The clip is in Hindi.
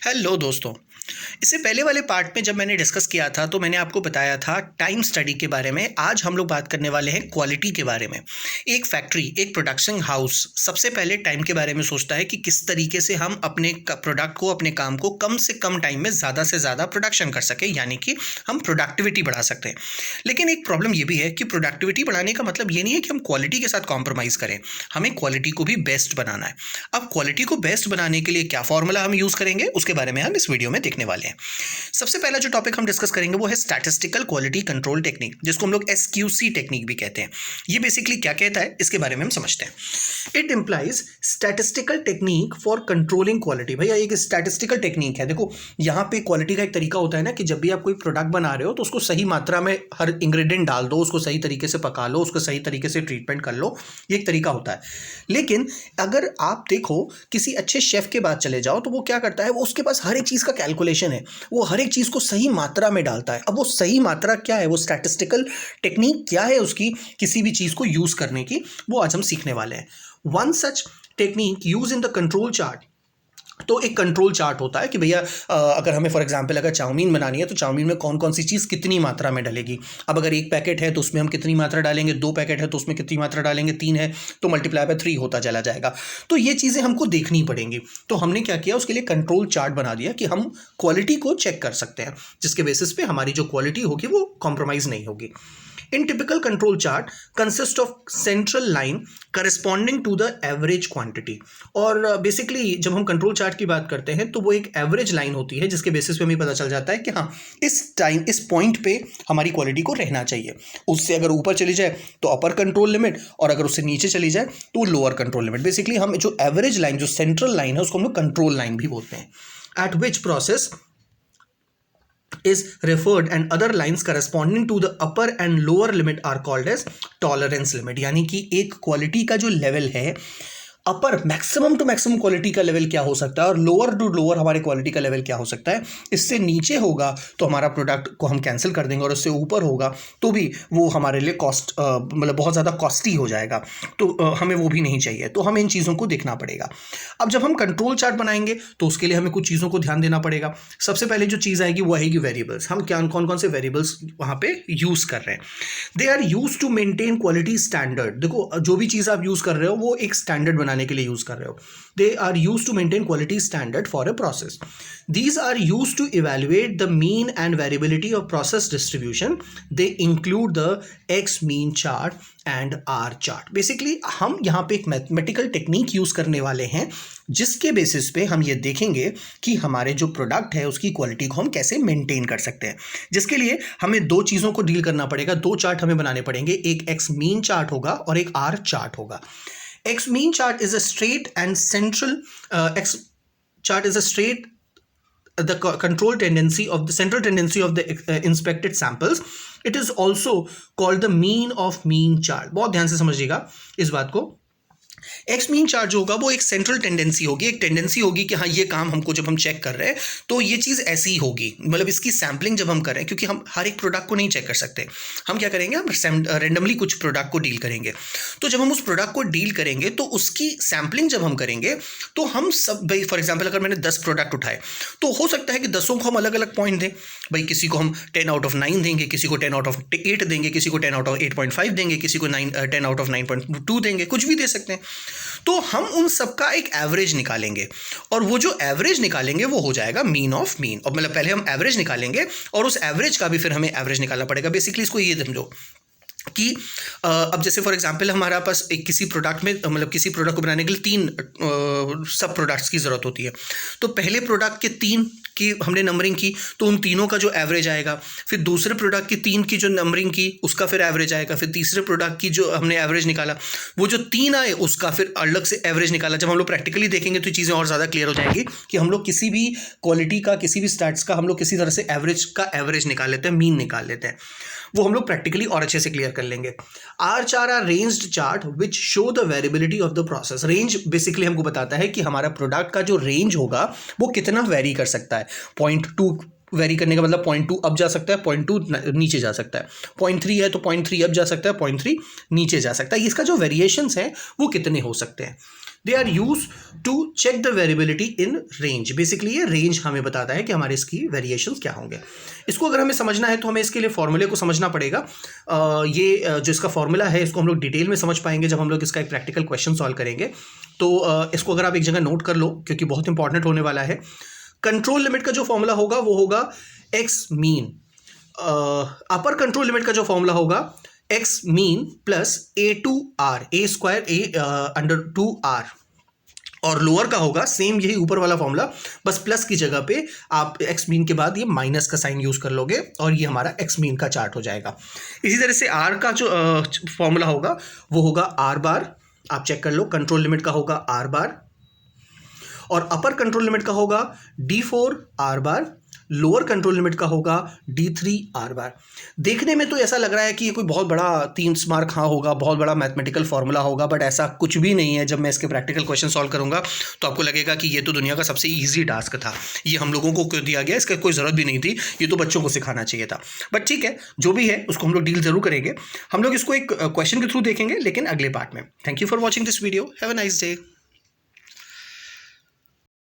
हेलो दोस्तों। इससे पहले वाले पार्ट में जब मैंने डिस्कस किया था तो मैंने आपको बताया था टाइम स्टडी के बारे में। आज हम लोग बात करने वाले हैं क्वालिटी के बारे में। एक फैक्ट्री, एक प्रोडक्शन हाउस सबसे पहले टाइम के बारे में सोचता है कि किस तरीके से हम अपने प्रोडक्ट को, अपने काम को कम से कम टाइम में ज़्यादा से ज़्यादा प्रोडक्शन कर सकें, यानी कि हम प्रोडक्टिविटी बढ़ा सकते हैं। लेकिन एक प्रॉब्लम ये भी है कि प्रोडक्टिविटी बढ़ाने का मतलब ये नहीं है कि हम क्वालिटी के साथ कॉम्प्रोमाइज़ करें, हमें क्वालिटी को भी बेस्ट बनाना है। अब क्वालिटी को बेस्ट बनाने के लिए क्या फॉर्मूला हम यूज़ करेंगे उसके बारे में हम इस वीडियो में देखने वाले हैं। सबसे पहला जो टॉपिक हम डिस्कस करेंगे वो है स्टैटिस्टिकल क्वालिटी कंट्रोल टेक्निक, जिसको हम लोग एसक्यूसी टेक्निक भी कहते हैं। ये बेसिकली क्या कहता है इसके बारे में हम समझते हैं। It implies statistical technique for controlling quality. भैया एक स्टैटिस्टिकल टेक्निक है। देखो यहाँ पे क्वालिटी का एक तरीका होता है ना कि जब भी आप कोई प्रोडक्ट बना रहे हो तो उसको सही मात्रा में हर इंग्रेडिएंट डाल दो, उसको सही तरीके से पका लो, उसको सही तरीके से ट्रीटमेंट कर लो। ये एक तरीका होता है। लेकिन अगर आप देखो किसी अच्छे शेफ के बाद चले जाओ तो वो क्या करता है, वो उसके पास हर एक चीज़ का कैलकुलेशन है, वो हर एक चीज़ को सही मात्रा में डालता है। अब वो सही मात्रा क्या है, वो स्टैटिस्टिकल टेक्निक क्या है उसकी किसी भी चीज़ को यूज़ करने की, वो आज हम सीखने वाले हैं। One such technique use in the control chart. तो एक कंट्रोल चार्ट होता है कि भैया अगर हमें फॉर एग्जांपल अगर चाउमीन बनानी है तो चाउमीन में कौन कौन सी चीज़ कितनी मात्रा में डलेगी। अब अगर एक पैकेट है तो उसमें हम कितनी मात्रा डालेंगे, 2 पैकेट है तो उसमें कितनी मात्रा डालेंगे, 3 है तो मल्टीप्लाई बाय 3 होता चला जाएगा। तो ये चीज़ें हमको देखनी पड़ेंगी। तो हमने क्या किया, उसके लिए कंट्रोल चार्ट बना दिया कि हम क्वालिटी को चेक कर सकते हैं, जिसके बेसिस पे हमारी जो क्वालिटी होगी वो कॉम्प्रोमाइज़ नहीं होगी। In typical control chart consist of central line corresponding to the average quantity। और बेसिकली जब हम कंट्रोल चार्ट की बात करते हैं तो वो एक एवरेज लाइन होती है जिसके बेसिस पे हमें पता चल जाता है कि हाँ इस पॉइंट पे हमारी क्वालिटी को रहना चाहिए। उससे अगर ऊपर चली जाए तो अपर कंट्रोल लिमिट, और अगर उससे नीचे चली जाए तो लोअर कंट्रोल लिमिट। बेसिकली हम जो एवरेज लाइन, जो सेंट्रल लाइन है, उसको हम लोग कंट्रोल लाइन भी बोलते हैं। Eight which process is referred and other lines corresponding to the upper and lower limit are called as tolerance limit। यानी कि एक क्वालिटी का जो लेवल है, अपर मैक्सिमम टू मैक्सिमम क्वालिटी का लेवल क्या हो सकता है और लोअर टू लोअर हमारे क्वालिटी का लेवल क्या हो सकता है। इससे नीचे होगा तो हमारा प्रोडक्ट को हम कैंसिल कर देंगे, और इससे ऊपर होगा तो भी वो हमारे लिए कॉस्ट मतलब बहुत ज़्यादा कॉस्टली हो जाएगा। तो हमें वो भी नहीं चाहिए। तो हमें इन चीज़ों को देखना पड़ेगा। अब जब हम कंट्रोल चार्ट बनाएंगे तो उसके लिए हमें कुछ चीज़ों को ध्यान देना पड़ेगा। सबसे पहले जो चीज़ आएगी वो आएगी वेरिएबल्स। हम क्या कौन कौन से वेरिएबल्स वहाँ पे यूज़ कर रहे हैं। They are used to maintain quality standard. देखो जो भी चीज़ आप यूज़ कर रहे हो वो एक स्टैंडर्ड बनाने के लिए यूज़ कर रहे हो। They are used to maintain quality standard for a process. These are used to evaluate the mean and variability of process distribution. They include the X mean chart and R chart. Basically हम यहाँ पे एक मैथमेटिकल टेक्निक यूज़ करने वाले हैं जिसके बेसिस पे हम ये देखेंगे कि हमारे जो प्रोडक्ट है उसकी क्वालिटी को हम कैसे मेंटेन कर सकते हैं। जिसके लिए हमें दो चीज़ों को डील करना पड़ेगा, दो चार्ट हमें बनाने पड़ेंगे। एक X mean चार्ट होगा और एक R चार्ट होगा। X mean chart is a straight and central X chart is a straight the control tendency of the central tendency of the inspected samples. It is also called the mean of mean chart। बहुत ध्यान से समझिएगा इस बात को। एक्स मीन चार्ट जो होगा वो एक सेंट्रल टेंडेंसी होगी, एक टेंडेंसी होगी कि हाँ ये काम हमको जब हम चेक कर रहे हैं तो ये चीज़ ऐसी ही होगी। मतलब इसकी सैम्पलिंग जब हम कर रहे हैं, क्योंकि हम हर एक प्रोडक्ट को नहीं चेक कर सकते, हम क्या करेंगे, हम रेंडमली कुछ प्रोडक्ट को डील करेंगे। तो जब हम उस प्रोडक्ट को डील करेंगे तो उसकी सैम्पलिंग जब हम करेंगे तो हम सब, भाई फॉर एग्जाम्पल अगर मैंने 10 प्रोडक्ट उठाए तो हो सकता है कि 10 को हम अलग अलग पॉइंट दें। भाई किसी को हम 10 आउट ऑफ 9 देंगे, किसी को 10 आउट ऑफ 8 देंगे, किसी को 10 आउट ऑफ 8.5 देंगे, किसी को 10 आउट ऑफ 9.2 देंगे, कुछ भी दे सकते हैं। तो हम उन सब का एक एवरेज निकालेंगे और वो जो एवरेज निकालेंगे वो हो जाएगा मीन ऑफ मीन। और मतलब पहले हम एवरेज निकालेंगे और उस एवरेज का भी फिर हमें एवरेज निकालना पड़ेगा। बेसिकली इसको ये समझो कि अब जैसे फॉर एग्जांपल हमारा पास एक किसी प्रोडक्ट में, मतलब किसी प्रोडक्ट को बनाने के लिए 3 सब प्रोडक्ट्स की ज़रूरत होती है। तो पहले प्रोडक्ट के 3 की हमने नंबरिंग की तो उन तीनों का जो एवरेज आएगा, फिर दूसरे प्रोडक्ट की 3 की जो नंबरिंग की उसका फिर एवरेज आएगा, फिर तीसरे प्रोडक्ट की जो हमने एवरेज निकाला वो जो 3 आए उसका फिर अलग से एवरेज निकाला। जब हम लोग प्रैक्टिकली देखेंगे तो चीज़ें और ज़्यादा क्लियर हो जाएंगी कि हम लोग किसी भी क्वालिटी का, किसी भी स्टैट्स का हम लोग किसी तरह से एवरेज का एवरेज निकाल लेते हैं, मीन निकाल लेते हैं। वो हम लोग प्रैक्टिकली और अच्छे से क्लियर कर लेंगे। R chart or ranged chart which show the variability of the process. Range basically हमको बताता है कि हमारा प्रोडक्ट का जो रेंज होगा वो कितना वेरी कर सकता है। 0.2 वेरी करने का मतलब 0.2 अप जा सकता है, 0.2 नीचे जा सकता है, 0.3 है तो 0.3 अप जा सकता है, 0.3 नीचे जा सकता है। इसका जो वेरिएशंस है वो कितने हो सकते हैं, they are used to check the variability in range. Basically ये रेंज हमें बताता है कि हमारे इसकी वेरिएशंस क्या होंगे। इसको अगर हमें समझना है तो हमें इसके लिए फॉर्मूले को समझना पड़ेगा। ये जो इसका फॉर्मूला है इसको हम लोग डिटेल में समझ पाएंगे जब हम लोग इसका एक प्रैक्टिकल क्वेश्चन सॉल्व करेंगे। तो इसको अगर आप एक जगह नोट कर लो क्योंकि बहुत इंपॉर्टेंट होने वाला है। कंट्रोल लिमिट का जो फॉर्मूला होगा वो होगा x mean, upper control limit का जो फॉर्मूला होगा x mean plus A2R, A square A under 2R, और लोअर का होगा सेम यही ऊपर वाला फॉर्मूला, बस प्लस की जगह पे आप एक्स मीन के बाद ये माइनस का साइन यूज कर लोगे और ये हमारा एक्स मीन का चार्ट हो जाएगा। इसी तरह से आर का जो फॉर्मूला होगा वो होगा आर बार, आप चेक कर लो, कंट्रोल लिमिट का होगा आर बार, और अपर कंट्रोल लिमिट का होगा D4 are bar, lower control limit का होगा D3 आर बार। देखने में तो ऐसा लग रहा है कि ये कोई बहुत बड़ा 3 मार्क हाँ होगा, बहुत बड़ा मैथमेटिकल फॉर्मूला होगा, बट ऐसा कुछ भी नहीं है। जब मैं इसके प्रैक्टिकल क्वेश्चन सॉल्व करूंगा तो आपको लगेगा कि ये तो दुनिया का सबसे ईजी टास्क था, ये हम लोगों को क्यों दिया गया, इसका कोई ज़रूरत भी नहीं थी, ये तो बच्चों को सिखाना चाहिए था। बट ठीक है, जो भी है उसको हम लोग डील जरूर करेंगे। हम लोग इसको एक क्वेश्चन के थ्रू देखेंगे लेकिन अगले पार्ट में। Thank you for watching this video, have a nice day.